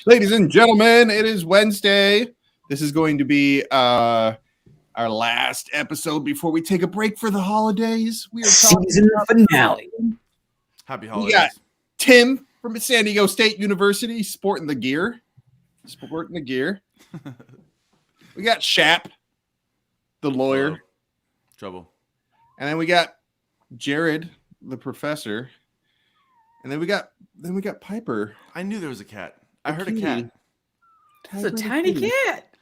Ladies and gentlemen, it is Wednesday. This is going to be our last episode before we take a break for the holidays. We are talking season finale. Happy holidays. We got Tim from San Diego State University sporting the gear. We got Shap, the lawyer. Hello. Trouble. And then we got Jared, the professor. And then we got Piper. I knew there was a cat. I heard a cat. It's a tiny cat.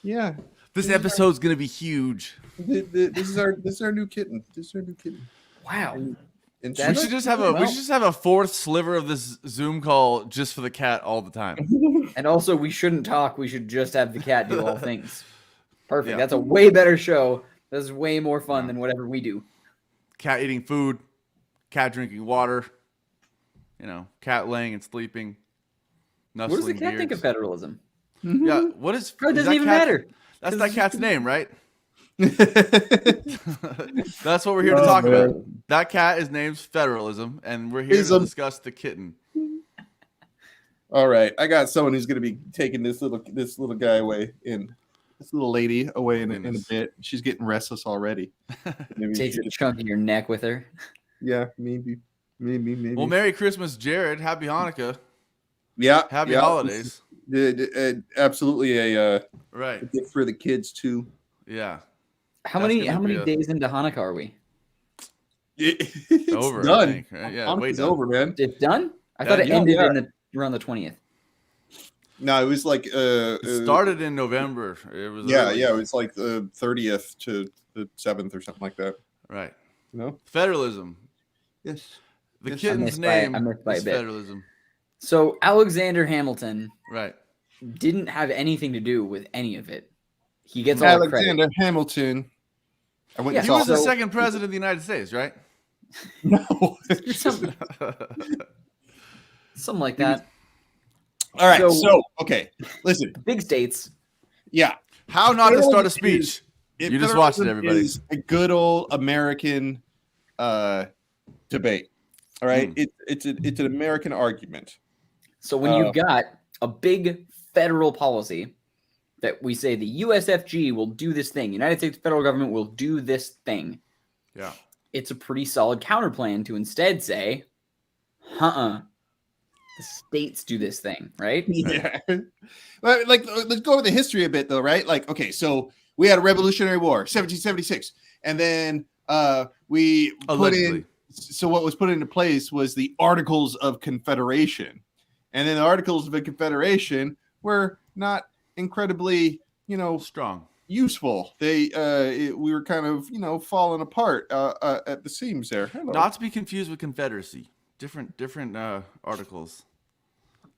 Yeah. This episode's gonna be huge. This is our new kitten. Wow. And We should just have a fourth sliver of this Zoom call just for the cat all the time. And also, we shouldn't talk. We should just have the cat do all things. Perfect. Yeah. That's a way better show. This is way more fun than whatever we do. Cat eating food, cat drinking water, cat laying and sleeping. What does the cat think of federalism? Yeah, what is? It doesn't even matter. That's that cat's name, right? That's what we're here to talk about. That cat is named Federalism, and we're here to discuss the kitten. All right, I got someone who's going to be taking this little guy away this little lady away in a bit. She's getting restless already. Takes a chunk of your neck with her. Yeah, maybe. Well, Merry Christmas, Jared. Happy Hanukkah. Yeah, Happy holidays. Absolutely a right gift for the kids too. Yeah. How many days into Hanukkah are we? It's over. Done. I think. Yeah, Hanukkah's over, man. It's done? I thought it ended around the 20th. No, it was like it started in November. It was it was like the 30th to the 7th or something like that. Right. Federalism. Yes. The kitten's name is Federalism. So Alexander Hamilton right didn't have anything to do with any of it. He gets all the credit. Alexander Hamilton. He was the second president of the United States, right? No. Something like that. All right. So okay. Listen. Big states. Yeah. How not to start a speech. You just watched it, everybody. It's a good old American debate. All right. It's an American argument. So when you've got a big federal policy that we say the USFG will do this thing, United States federal government will do this thing. Yeah. It's a pretty solid counterplan to instead say, the states do this thing, right? Yeah. Like, let's go over the history a bit, though, right? Like, okay, so we had a Revolutionary War, 1776, and then we allegedly. So what was put into place was the Articles of Confederation. And then the Articles of Confederation were not incredibly, strong, useful. We were kind of, falling apart at the seams there. Hello. Not to be confused with Confederacy. Different articles.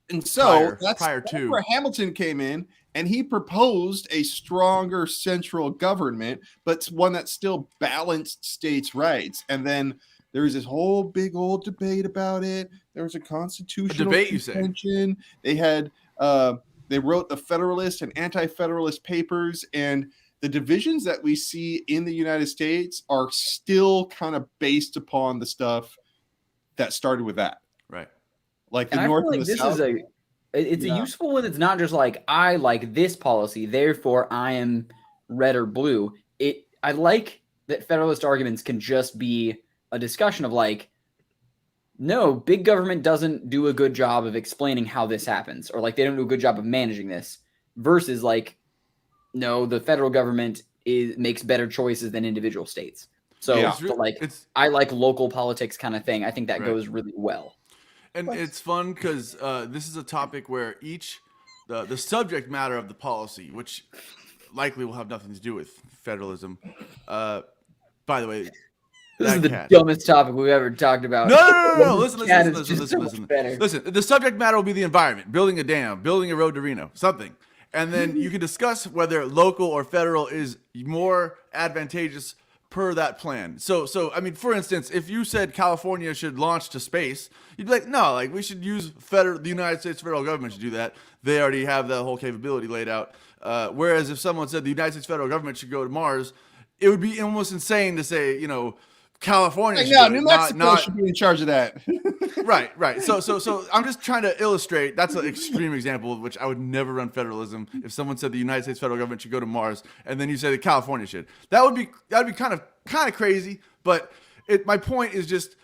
And so that's where Hamilton came in, and he proposed a stronger central government, but one that still balanced states' rights. And then there was this whole big old debate about it. There was a constitutional convention. They had they wrote the Federalist and Anti-Federalist papers, and the divisions that we see in the United States are still kind of based upon the stuff that started with that. Right. Like the North and the South. It's a useful one. It's not just like, I like this policy, therefore I am red or blue. I like that Federalist arguments can just be a discussion of like, no, big government doesn't do a good job of explaining how this happens, or like they don't do a good job of managing this, versus like, no, the federal government makes better choices than individual states. So, I like local politics kind of thing. I think that goes really well. And it's fun because this is a topic where the subject matter of the policy, which likely will have nothing to do with federalism. By the way, this is the dumbest topic we've ever talked about. No. Listen. Listen. The subject matter will be the environment, building a dam, building a road to Reno, something. And then you can discuss whether local or federal is more advantageous per that plan. So I mean, for instance, if you said California should launch to space, you'd be like, no, like we should use the United States federal government to do that. They already have that whole capability laid out. Whereas if someone said the United States federal government should go to Mars, it would be almost insane to say, California. No, New Mexico should be in charge of that. Right. So I'm just trying to illustrate. That's an extreme example of which I would never run federalism. If someone said the United States federal government should go to Mars, and then you say that California should, that'd be kind of crazy. But my point is just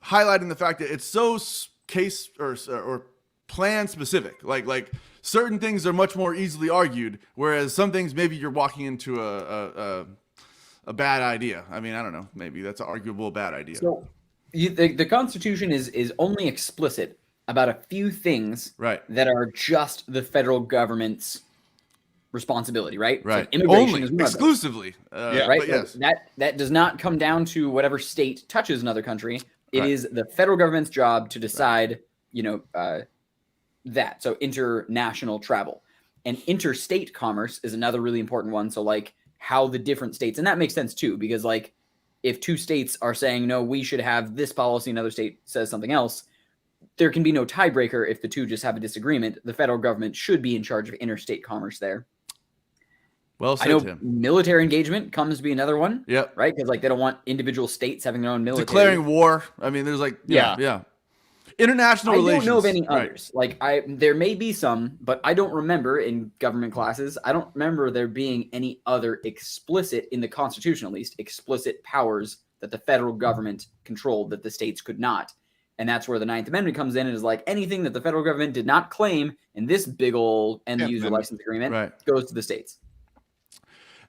highlighting the fact that it's so case or plan specific. Like certain things are much more easily argued, whereas some things maybe you're walking into a bad idea. I mean, I don't know. Maybe that's an arguable bad idea. So the Constitution is only explicit about a few things that are just the federal government's responsibility, right? Right. So immigration only, is one exclusively. right? But yes. That does not come down to whatever state touches another country. It is the federal government's job to decide, that. So international travel. And interstate commerce is another really important one. So like how the different states, and that makes sense too, because like if two states are saying, no, we should have this policy, another state says something else, there can be no tiebreaker if the two just have a disagreement. The federal government should be in charge of interstate commerce there. Well said, I know Tim. military engagement comes to be another one. Yep. Right? Because like they don't want individual states having their own military. Declaring war. I mean, there's like, yeah. International relations. I don't know of any others. Like there may be some, but I don't remember in government classes. I don't remember there being any other explicit, in the Constitution at least, explicit powers that the federal government controlled that the states could not. And that's where the Ninth Amendment comes in and is like anything that the federal government did not claim in this big old end user license agreement goes to the states.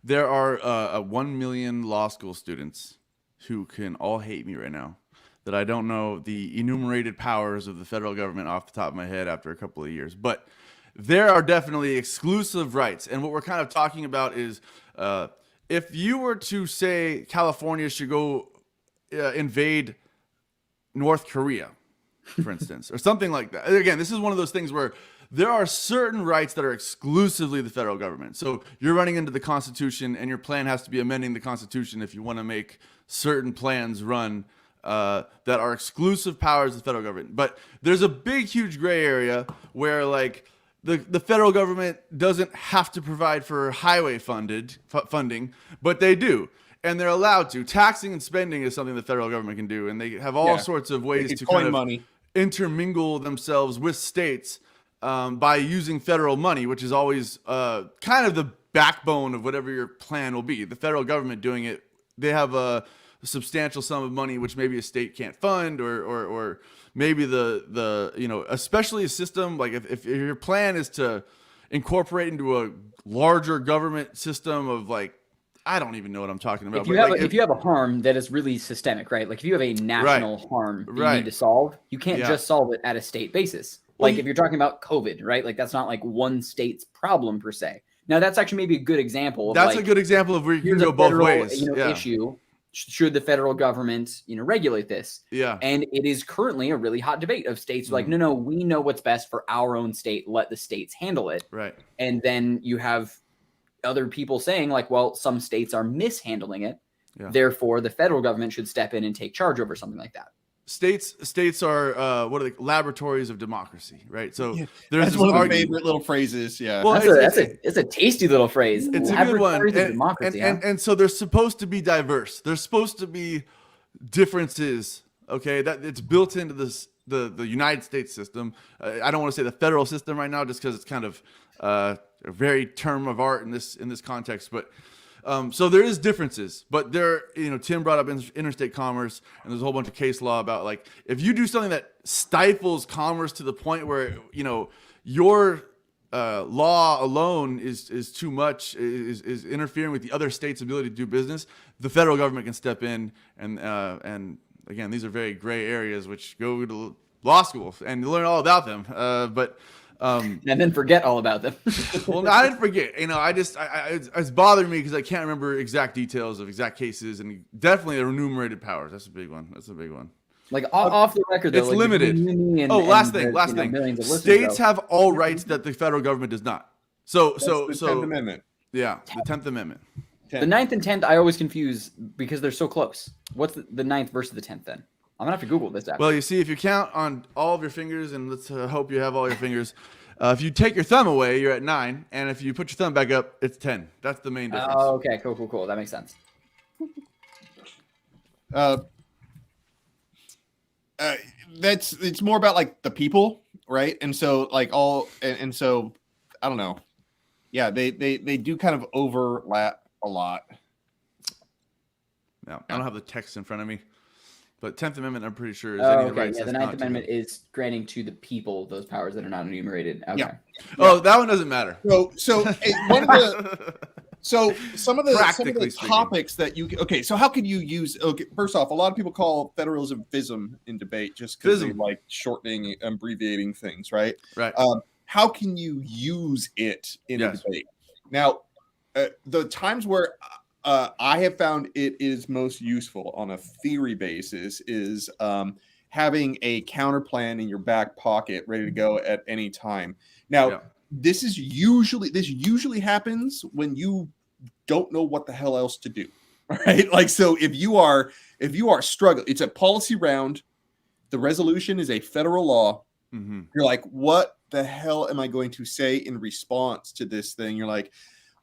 There are 1 million law school students who can all hate me right now that I don't know the enumerated powers of the federal government off the top of my head after a couple of years. But there are definitely exclusive rights. And what we're kind of talking about is if you were to say California should go invade North Korea, for instance, or something like that. Again, this is one of those things where there are certain rights that are exclusively the federal government. So you're running into the Constitution, and your plan has to be amending the Constitution if you want to make certain plans run that are exclusive powers of the federal government. But there's a big, huge gray area where like the federal government doesn't have to provide for highway funding, but they do. And they're allowed to. Taxing and spending is something the federal government can do. And they have all sorts of ways to kind of intermingle themselves with states by using federal money, which is always kind of the backbone of whatever your plan will be. The federal government doing it, they have a substantial sum of money which maybe a state can't fund, or maybe the especially a system like if your plan is to incorporate into a larger government system of like, I don't even know what I'm talking about. If you have a harm that is really systemic, right? Like if you have a national harm that you need to solve, you can't just solve it at a state basis. Like if you're talking about COVID, right? Like that's not like one state's problem per se. Now that's actually maybe a good example. That's a good example of where you can go both ways. Issue. Should the federal government, regulate this? Yeah. And it is currently a really hot debate of states like, no, we know what's best for our own state. Let the states handle it. Right. And then you have other people saying like, well, some states are mishandling it. Yeah. Therefore, the federal government should step in and take charge over something like that. States are what are they? Laboratories of democracy, right? So there's that's one of my favorite little phrases. Yeah, well, it's a tasty little phrase. It's a good one. And so they're supposed to be diverse. There's supposed to be differences. Okay, that it's built into the United States system. I don't want to say the federal system right now, just because it's kind of a very term of art in this context, but. So there is differences, but Tim brought up interstate commerce, and there's a whole bunch of case law about like, if you do something that stifles commerce to the point where, your law alone is too much, is interfering with the other state's ability to do business, the federal government can step in. And again, these are very gray areas, which go to law school and learn all about them. And then forget all about them. Well, I didn't forget. It's bothering me because I can't remember exact details of exact cases, and definitely the enumerated powers. That's a big one. Like off the record, though, it's limited. Last thing. States have all rights that the federal government does not. So the 10th Amendment. Yeah, the 10th Amendment. The 9th and 10th, I always confuse because they're so close. What's the 9th versus the 10th then? I'm gonna have to Google this after. Well, you see, if you count on all of your fingers, and let's hope you have all your fingers, if you take your thumb away, you're at 9, and if you put your thumb back up, it's 10. That's the main difference. Oh, okay, cool. That makes sense. it's more about like the people, right? And so like and so I don't know. Yeah, they do kind of overlap a lot. No, I don't have the text in front of me, but 10th Amendment, I'm pretty sure is Oh, any okay. rights. Yeah, the 9th Amendment is granting to the people those powers that are not enumerated. Okay. Yeah. Oh, that one doesn't matter. So one of the some of the topics that you so how can you use first off, a lot of people call federalism FISM in debate just because they like shortening, abbreviating things, right? Right. How can you use it in a debate? Now, the times where I have found it is most useful on a theory basis is having a counter plan in your back pocket ready to go at any time. Now, this usually happens when you don't know what the hell else to do, right? Like, so if you are struggling, it's a policy round. The resolution is a federal law. Mm-hmm. You're like, what the hell am I going to say in response to this thing? You're like,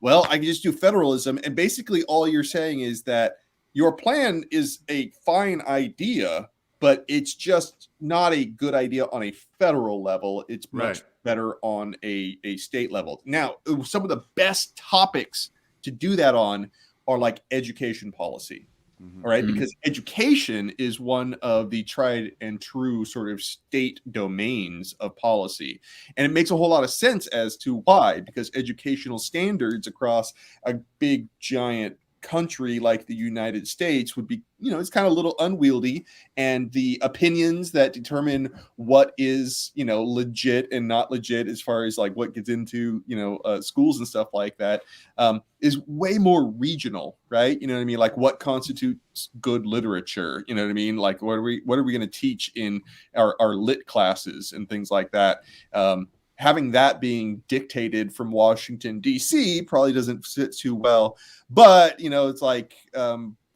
well, I can just do federalism. And basically all you're saying is that your plan is a fine idea, but it's just not a good idea on a federal level. It's much better on a state level. Now, some of the best topics to do that on are like education policy. Mm-hmm. All right, because education is one of the tried and true sort of state domains of policy. And it makes a whole lot of sense as to why, because educational standards across a big, giant country like the United States would be, it's kind of a little unwieldy, and the opinions that determine what is, legit and not legit as far as like what gets into, schools and stuff like that, is way more regional, right? You know what I mean? Like what constitutes good literature? You know what I mean? Like what are we going to teach in our lit classes and things like that? Having that being dictated from Washington, D.C. probably doesn't sit too well. But, it's like,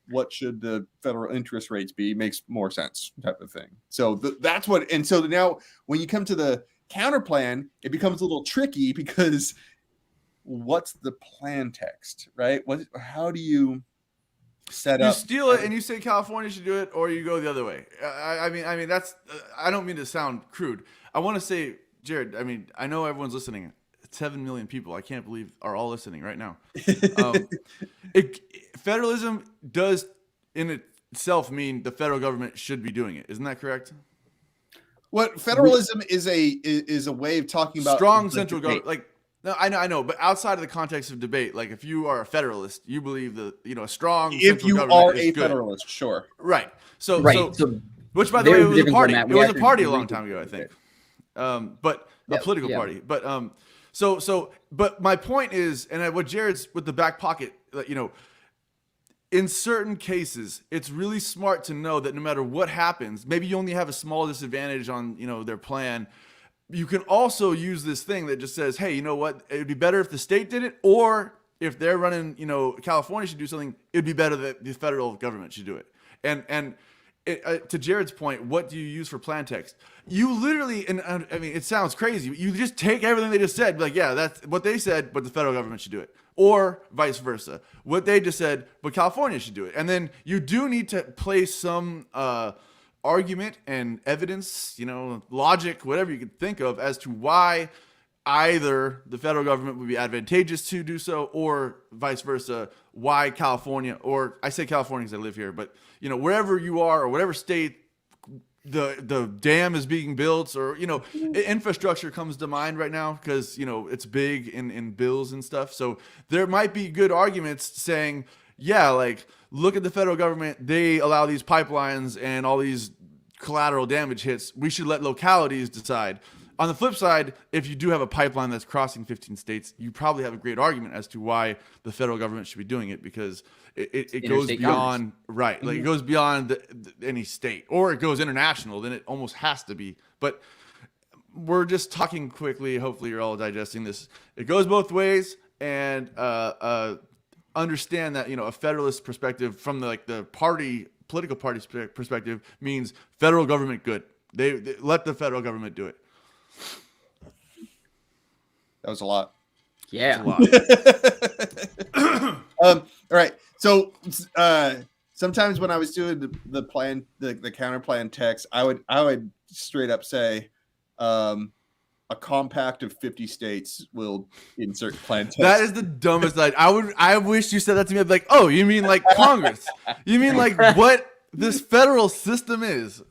what should the federal interest rates be? Makes more sense type of thing. So that's what, and so now when you come to the counter plan, it becomes a little tricky because what's the plan text, right? How do you set up? You steal it and you say California should do it, or you go the other way. I mean, that's, I don't mean to sound crude. I want to say, Jared, I know everyone's listening. 7 million people, I can't believe, are all listening right now. Federalism does in itself mean the federal government should be doing it. Isn't that correct? What federalism is a way of talking about strong central government. Like, no, I know, but outside of the context of debate, like if you are a Federalist, you believe that a strong. If you are a Federalist, sure, right. So, which by the way, was a party. It was a party a long time ago, I think. But a political party. But but my point is, and what Jared's with the back pocket, in certain cases, it's really smart to know that no matter what happens, maybe you only have a small disadvantage on, their plan. You can also use this thing that just says, hey, you know what? It'd be better if the state did it, or if they're running, California should do something. It'd be better that the federal government should do it. And to Jared's point, what do you use for plan text? You literally, and it sounds crazy. You just take everything they just said, like, yeah, that's what they said, but the federal government should do it. Or vice versa. What they just said, but California should do it. And then you do need to place some argument and evidence, logic, whatever you could think of, as to why either the federal government would be advantageous to do so, or vice versa, why California, or I say California because I live here, but wherever you are or whatever state the dam is being built, or infrastructure comes to mind right now because it's big in bills and stuff. So there might be good arguments saying, yeah, like, look at the federal government, they allow these pipelines and all these collateral damage hits. We should let localities decide. On the flip side, if you do have a pipeline that's crossing 15 states, you probably have a great argument as to why the federal government should be doing it, because it goes beyond, right? Like, it goes beyond any state, or it goes international, then it almost has to be. But we're just talking quickly. Hopefully you're all digesting this. It goes both ways, and understand that, a Federalist perspective from the political party perspective means federal government good. They let the federal government do it. That was a lot. Yeah. All right. So sometimes when I was doing the plan, the counter plan text, I would straight up say, a compact of 50 states will insert plan text. That is the dumbest. I wish you said that to me. I'd be like, oh, you mean like Congress? You mean like what this federal system is?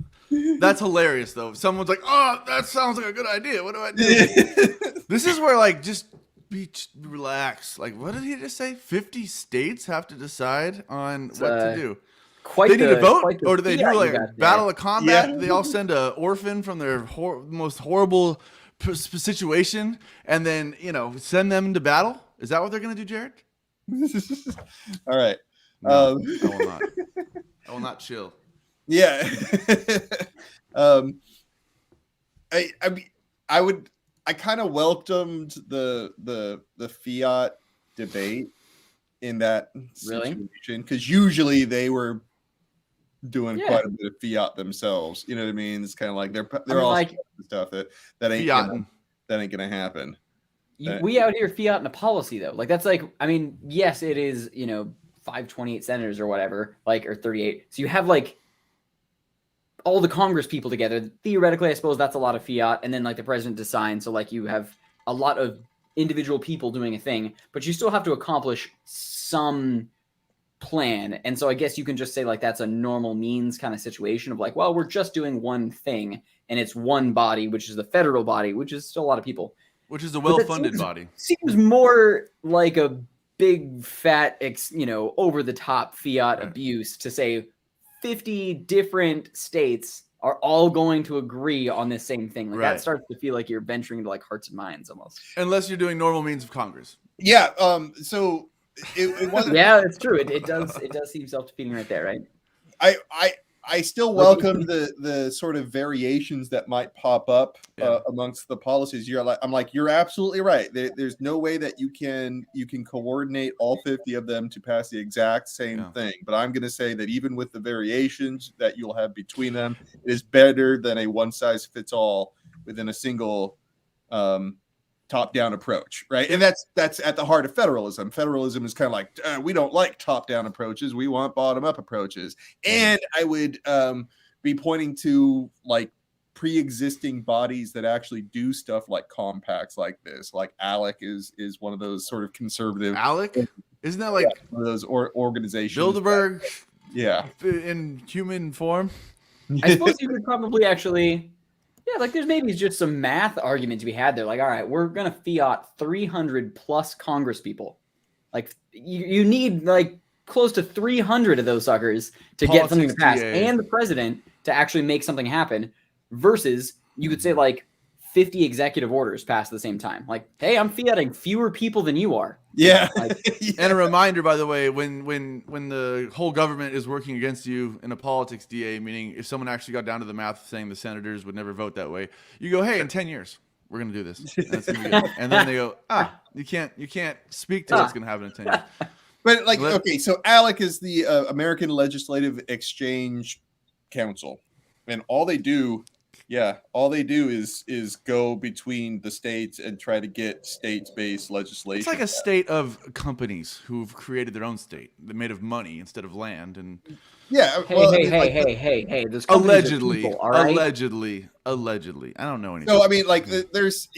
That's hilarious, though. If someone's like, oh, that sounds like a good idea. What do I do? This is where, like, just relax. Like, what did he just say? 50 states have to decide on what to do. They need to vote? Or do they do, like, a battle of combat? Yeah. They all send an orphan from their most horrible situation and then, send them into battle? Is that what they're going to do, Jared? All right. No, I will not. I will not chill. Yeah. I kind of welcomed the fiat debate in that situation because usually they were doing quite a bit of fiat themselves. You know what I mean? It's kind of like they're all like stuff that ain't gonna happen. We out here fiat in a policy though. Like that's like, I mean, yes, it is, 528 senators or whatever, like, or 38. So you have like all the Congress people together. Theoretically, I suppose that's a lot of fiat, and then like the president to sign. So like you have a lot of individual people doing a thing, but you still have to accomplish some plan. And so I guess you can just say like that's a normal means kind of situation of like, well, we're just doing one thing, and it's one body, which is the federal body, which is still a lot of people. Which is a well-funded body. Seems more like a big, fat, over-the-top fiat abuse to say 50 different states are all going to agree on this same thing. Like that starts to feel like you're venturing into like hearts and minds almost. Unless you're doing normal means of Congress. Yeah. So it wasn't. Yeah, it's true. It does seem self-defeating right there, right? I still welcome the sort of variations that might pop up amongst the policies. I'm like, you're absolutely right. There's no way that you can coordinate all 50 of them to pass the exact same thing. But I'm going to say that even with the variations that you'll have between them, it is better than a one size fits all within a single top-down approach, right? And that's at the heart of federalism. Federalism is kind of like, we don't like top-down approaches. We want bottom-up approaches. And I would be pointing to like pre-existing bodies that actually do stuff like compacts like this. Like ALEC is one of those sort of conservative. ALEC? Isn't that like one of those organizations? Bilderberg? Yeah. In human form? I suppose you could probably actually... Yeah, like there's maybe just some math argument to be had there. Like, all right, we're going to fiat 300 plus Congress people. Like, you need like close to 300 of those suckers to get something to pass. And the president to actually make something happen versus you could say like 50 executive orders passed at the same time. Like, hey, I'm fiating fewer people than you are. Yeah. Like, And a reminder, by the way, when the whole government is working against you in a politics DA, meaning if someone actually got down to the math saying the senators would never vote that way, you go, hey, in 10 years, we're going to do this. And, it's gonna be good. And then they go, you can't speak to what's going to happen in 10 years. But like, okay, so ALEC is the American Legislative Exchange Council. And all they do is go between the states and try to get states-based legislation. It's like a state of companies who've created their own state. They're made of money instead of land. And hey. Allegedly. People, all right? Allegedly. I don't know anything. So I mean, like, there's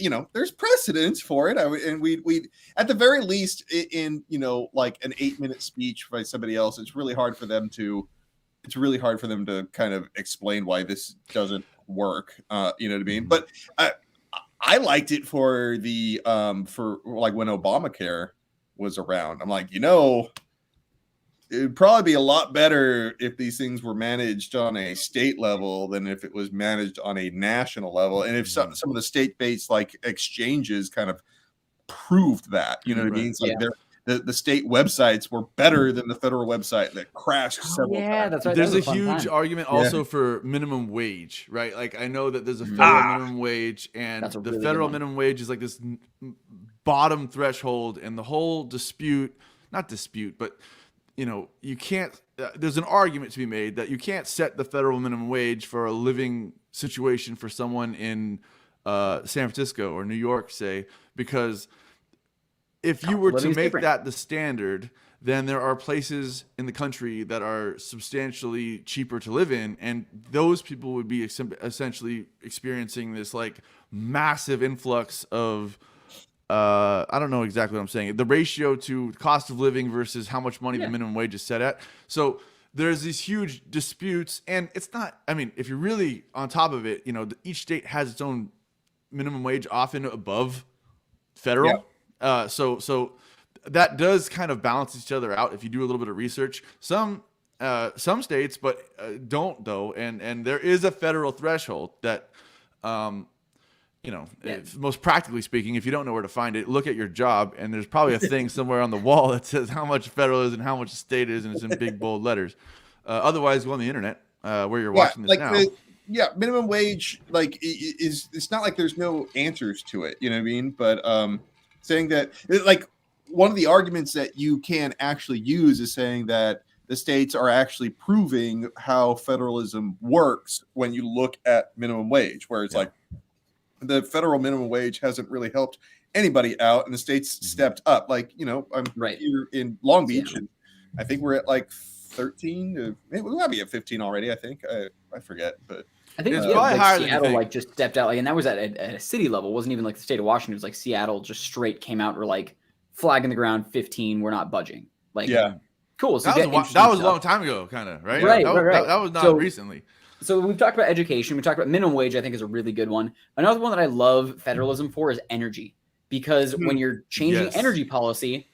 precedence for it. And we at the very least in like an 8-minute speech by somebody else, it's really hard for them to kind of explain why this doesn't work. You know what I mean? But I liked it for the for like when Obamacare was around. I'm like, it'd probably be a lot better if these things were managed on a state level than if it was managed on a national level. And if some of the state-based like exchanges kind of proved that, you know what I mean? It's like the state websites were better than the federal website that crashed several times. That's right. There's a huge argument also for minimum wage, right? Like I know that there's a federal minimum wage, and the federal minimum wage is like this bottom threshold, and the whole not dispute, but you can't. There's an argument to be made that you can't set the federal minimum wage for a living situation for someone in San Francisco or New York, say, because if you were to make that the standard, then there are places in the country that are substantially cheaper to live in, and those people would be essentially experiencing this like massive influx of I don't know exactly what I'm saying. The ratio to cost of living versus how much money the minimum wage is set at. So there's these huge disputes, and it's not, I mean, if you're really on top of it, you know, each state has its own minimum wage, often above federal. So that does kind of balance each other out if you do a little bit of research. Some states, but don't though, and there is a federal threshold that, you know, most practically speaking, if you don't know where to find it, look at your job, and there's probably a thing somewhere on the wall that says how much federal is and how much state is, and it's in big bold letters. Otherwise, go on the internet where you're watching this now. Minimum wage, like, is it's not like there's no answers to it, you know what I mean? But saying that, like, one of the arguments that you can actually use is saying that the states are actually proving how federalism works when you look at minimum wage, where it's like the federal minimum wage hasn't really helped anybody out, and the states stepped up. Like, you know, I'm here in Long Beach, and I think we're at like 13. We might be at 15 already. I think I forget, but I think it's probably higher than Seattle. Like, just stepped out, like, and that was at a city level. It wasn't even like the state of Washington. It was like Seattle just straight came out and were like, flag in the ground, 15. We're not budging. Like, cool. So that was a long time ago, kind of, right? Right. That was not recently. So we've talked about education. We talked about minimum wage. I think is a really good one. Another one that I love federalism for is energy, because when you're changing energy policy,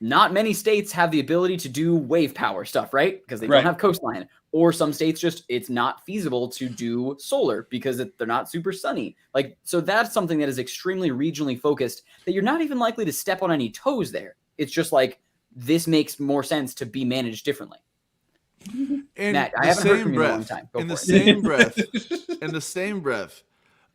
not many states have the ability to do wave power stuff, right? Because they don't have coastline, or some states just it's not feasible to do solar because they're not super sunny. Like, so that's something that is extremely regionally focused that you're not even likely to step on any toes there. It's just like, this makes more sense to be managed differently. In Matt, I haven't heard from you in a long time. In the same breath,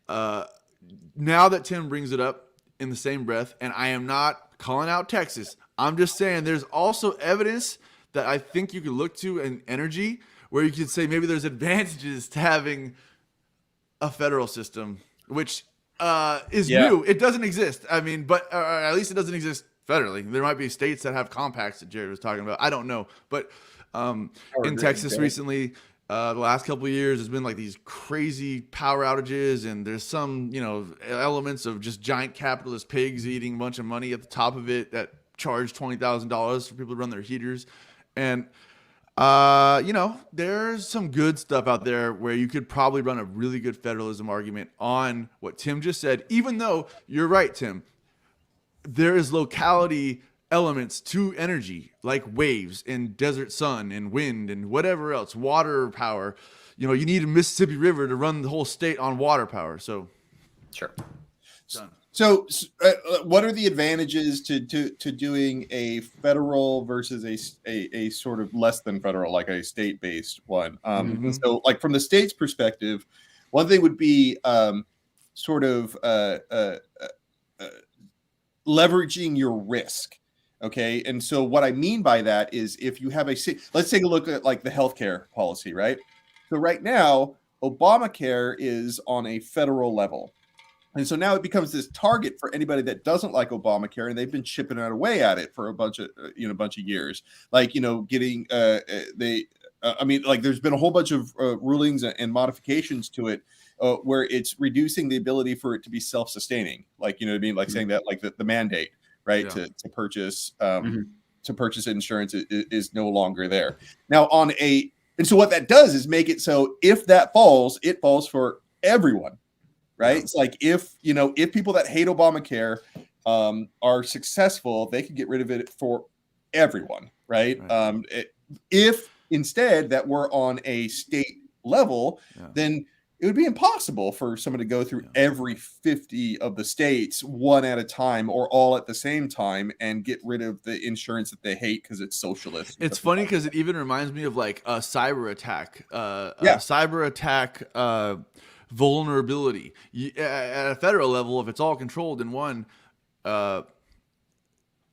now that Tim brings it up, in the same breath, and I am not calling out Texas, I'm just saying there's also evidence that I think you could look to in energy where you could say maybe there's advantages to having a federal system, which is new. It doesn't exist. I mean, but at least it doesn't exist federally. There might be states that have compacts that Jared was talking about. I don't know. But in Texas recently, the last couple of years, there's been like these crazy power outages, and there's some, you know, elements of just giant capitalist pigs eating a bunch of money at the top of it that charge $20,000 for people to run their heaters. And, you know, there's some good stuff out there where you could probably run a really good federalism argument on what Tim just said, even though you're right, Tim. There is locality elements to energy, like waves and desert sun and wind and whatever else, water power. You know, you need a Mississippi River to run the whole state on water power. So, sure. Done. So, what are the advantages to doing a federal versus a sort of less than federal, like a state-based one? So, like, from the state's perspective, one thing would be sort of leveraging your risk. Okay. And so what I mean by that is if you have let's take a look at like the healthcare policy, right? So right now, Obamacare is on a federal level. And so now it becomes this target for anybody that doesn't like Obamacare, and they've been chipping away at it for a bunch of years. Like, you know, getting I mean, like, there's been a whole bunch of rulings and modifications to it where it's reducing the ability for it to be self-sustaining. Like, you know what I mean? Like saying that, like the mandate, right, to purchase insurance is no longer there. Now and so what that does is make it so if that falls, it falls for everyone. Right. It's like if people that hate Obamacare are successful, they can get rid of it for everyone. Right. If instead that we're on a state level, then it would be impossible for someone to go through every 50 of the states one at a time or all at the same time and get rid of the insurance that they hate because it's socialist. It's funny because it even reminds me of like a cyber attack. Cyber attack vulnerability at a federal level. If it's all controlled in one, I'm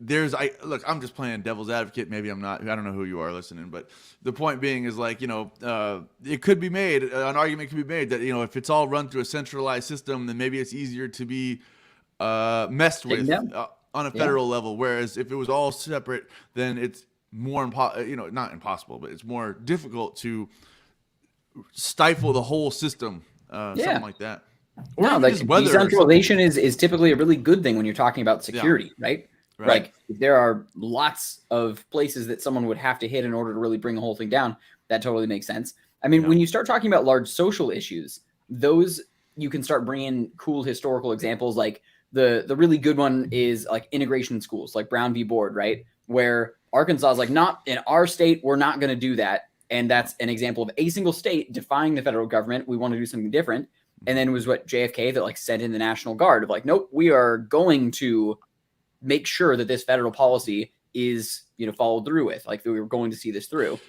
just playing devil's advocate. Maybe I'm not. I don't know who you are listening, but the point being is, like, you know, it could be made, an argument could be made that, you know, if it's all run through a centralized system, then maybe it's easier to be messed with. on a federal level. Whereas if it was all separate, then it's more not impossible, but it's more difficult to stifle the whole system. Something like that. Or no, like decentralization is typically a really good thing when you're talking about security, right? Like if there are lots of places that someone would have to hit in order to really bring the whole thing down, that totally makes sense. I mean, when you start talking about large social issues, those you can start bringing cool historical examples. Like the really good one is like integration schools, like Brown v. Board, right? Where Arkansas is like, not in our state, we're not going to do that. And that's an example of a single state defying the federal government. We want to do something different. And then it was what JFK that like sent in the National Guard of like, nope, we are going to make sure that this federal policy is, followed through with. Like we were going to see this through.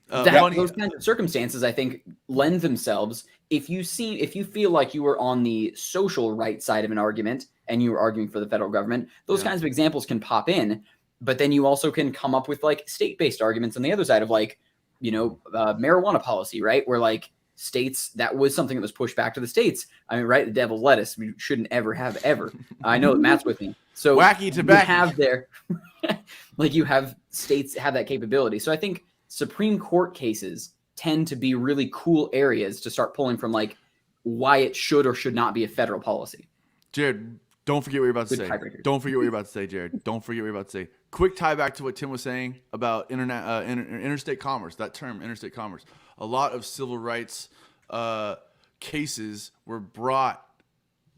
Those kinds of circumstances, I think, lend themselves. If you feel like you were on the social right side of an argument and you were arguing for the federal government, those kinds of examples can pop in. But then you also can come up with like state-based arguments on the other side of like, marijuana policy, right? Where like states, that was something that was pushed back to the states. I mean, right? The devil's lettuce. We shouldn't ever have ever. I know that Matt's with me. So wacky tobacco. You have there, like you have states have that capability. So I think Supreme Court cases tend to be really cool areas to start pulling from, like why it should or should not be a federal policy. Jared, don't forget what you're about to say. Don't forget what you're about to say, Jared. Don't forget what you're about to say. Quick tie back to what Tim was saying about interstate commerce, that term, interstate commerce. A lot of civil rights cases were brought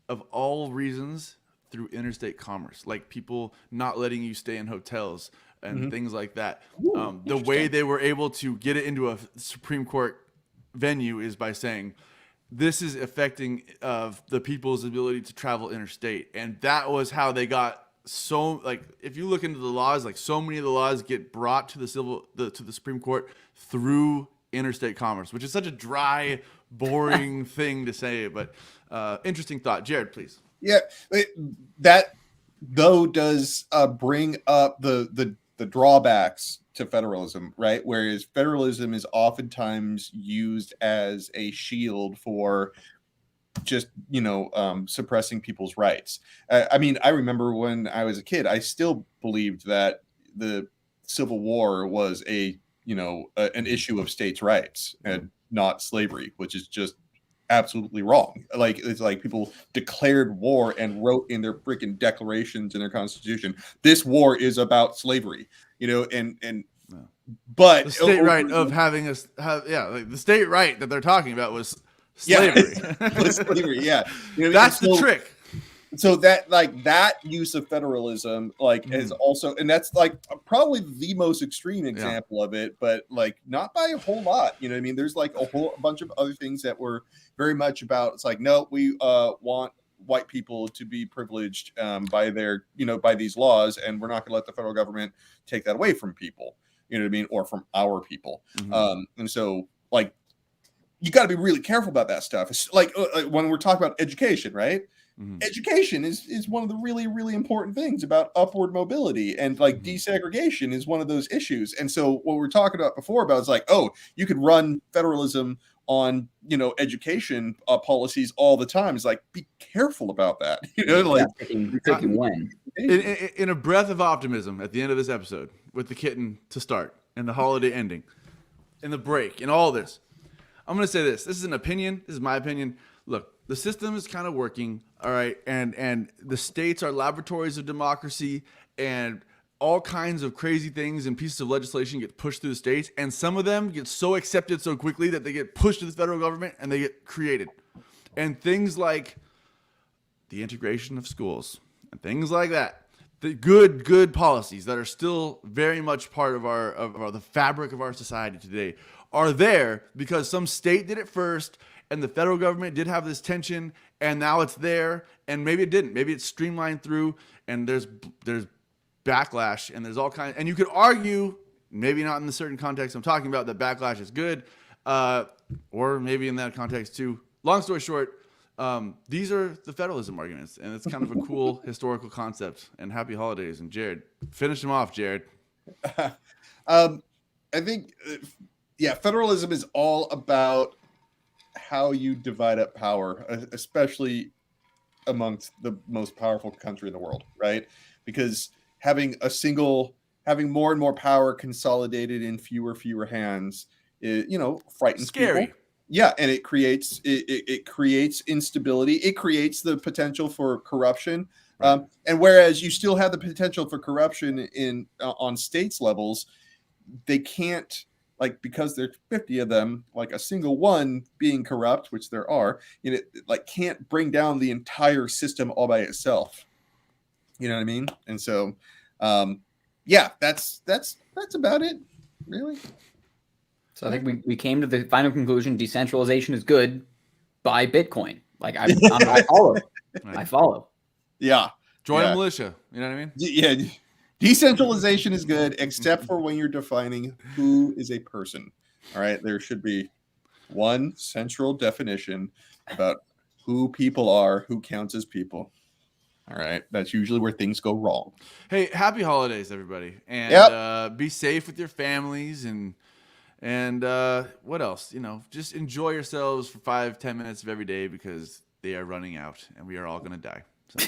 of all reasons through interstate commerce, like people not letting you stay in hotels and things like that. The way they were able to get it into a Supreme Court venue is by saying, this is affecting the people's ability to travel interstate. And that was how they got if you look into the laws, like so many of the laws get brought to the Supreme Court through interstate commerce, which is such a dry, boring thing to say, but interesting thought. Jared, please. Yeah, that though does bring up the drawbacks to federalism, right? Whereas federalism is oftentimes used as a shield for just, suppressing people's rights. I mean, I remember when I was a kid, I still believed that the Civil War was an issue of states' rights and not slavery, which is just absolutely wrong. Like, it's like people declared war and wrote in their freaking declarations in their constitution, this war is about slavery, but the state right of having the state right that they're talking about was slavery. Slavery, yeah. That's the trick. So that use of federalism is also, and that's like probably the most extreme example of it, but like not by a whole lot. You know what I mean? There's like a whole bunch of other things that were very much about. It's like, no, we want white people to be privileged by their, by these laws, and we're not going to let the federal government take that away from people. You know what I mean? Or from our people. And so like, you got to be really careful about that stuff. It's like when we're talking about education, right? Education is one of the really, really important things about upward mobility, and like desegregation is one of those issues. And so what we were talking about before about is like, oh, you could run federalism on, education policies all the time. It's like, be careful about that. Picking when. In a breath of optimism at the end of this episode, with the kitten to start and the holiday ending and the break and all this, I'm going to say this. This is an opinion. This is my opinion. Look, the system is kind of working, all right, and the states are laboratories of democracy, and all kinds of crazy things and pieces of legislation get pushed through the states, and some of them get so accepted so quickly that they get pushed to the federal government and they get created. And things like the integration of schools and things like that, the good policies that are still very much part of the fabric of our society today are there because some state did it first, and the federal government did have this tension, and now it's there, and maybe it didn't. Maybe it's streamlined through, and there's backlash, and there's all kinds. And you could argue, maybe not in the certain context I'm talking about, that backlash is good, or maybe in that context too. Long story short, these are the federalism arguments, and it's kind of a cool historical concept. And happy holidays. And Jared, finish them off, Jared. I think, federalism is all about how you divide up power, especially amongst the most powerful country in the world, right? Because having more and more power consolidated in fewer hands, frightens Scary. people. Yeah, and it creates instability. It creates the potential for corruption. Right. And whereas you still have the potential for corruption on states levels, they can't, like, because there's 50 of them, like a single one being corrupt, which there are, can't bring down the entire system all by itself. You know what I mean? And so, that's about it, really. So I think we came to the final conclusion: decentralization is good. Buy Bitcoin. Like I follow. Right. I follow. Yeah. Join a militia. You know what I mean? Yeah. Decentralization is good, except for when you're defining who is a person. All right. There should be one central definition about who people are, who counts as people. All right. That's usually where things go wrong. Hey, happy holidays, everybody. And be safe with your families and what else? Just enjoy yourselves for 5-10 minutes of every day, because they are running out and we are all going to die. So.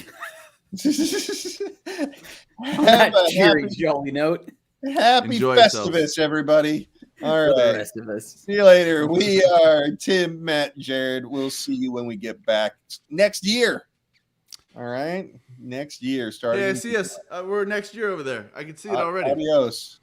On that cheery, jolly note. Happy Enjoy Festivus, yourselves. everybody. All right. The rest of us. See you later. We are Tim, Matt, Jared. We'll see you when we get back next year. All right. Next year. Starting. Yeah, see us. We're next year over there. I can see it already. Adios.